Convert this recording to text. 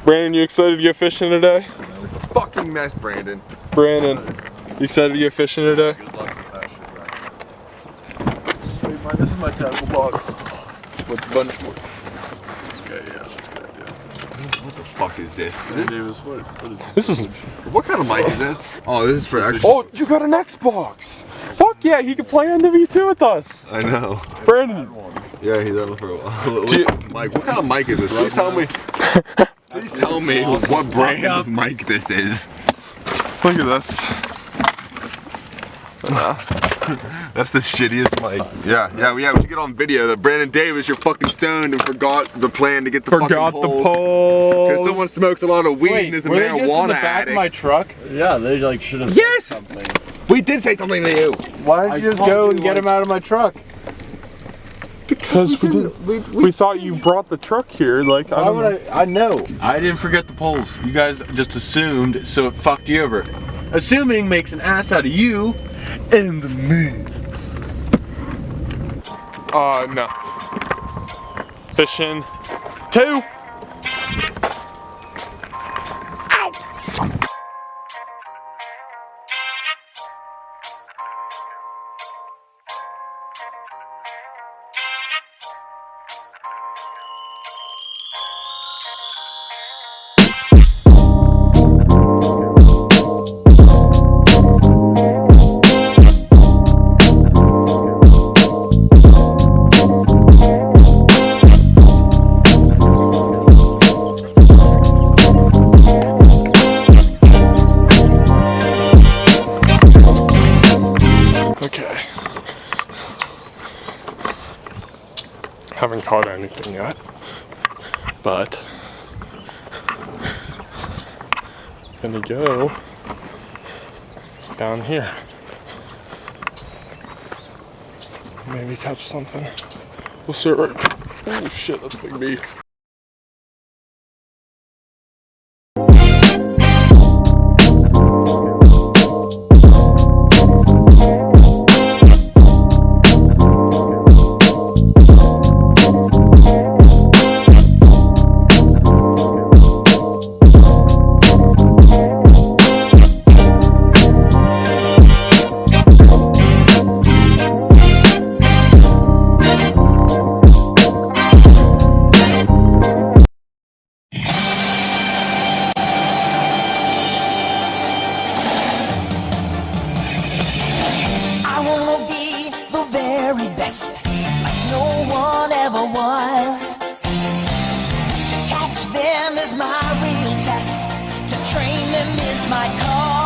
Brandon, you excited to get fishing today? It's a fucking mess, Brandon. Brandon, you excited to get fishing today? Good luck with that shit, this is my tackle box with a bunch more. Okay, yeah, that's a good idea. What the fuck is this? What is this? What kind of mic is this? Oh, this is for Xbox. Oh, you got an Xbox! Fuck yeah, he can play on W2 with us! I know. Brandon! Yeah, he's on it for a while. Do you- Mike, what kind of mic is this? Please tell me. Please tell me what brand of mic this is. Look at this. That's the shittiest mic. Yeah, we should get on video that Brandon Davis, you're fucking stoned and forgot the plan to get the Forgot fucking the poles. poles. Because someone smokes a lot of weed and is a were they just in marijuana the back addict. of my truck? Yeah, they like should have Yes! said something. We did say something to you. Why did you just go and get him out of my truck? Because we thought you brought the truck here, like, I Why don't know. would I know. I didn't forget the poles. You guys just assumed, so it fucked you over. Assuming makes an ass out of you and me. No. Fishing. 2! Okay. Haven't caught anything yet, but gonna go down here. Maybe catch something. We'll see right. Oh shit, that's Big B. I wanna be the very best, like no one ever was. To catch them is my real test, to train them is my cause.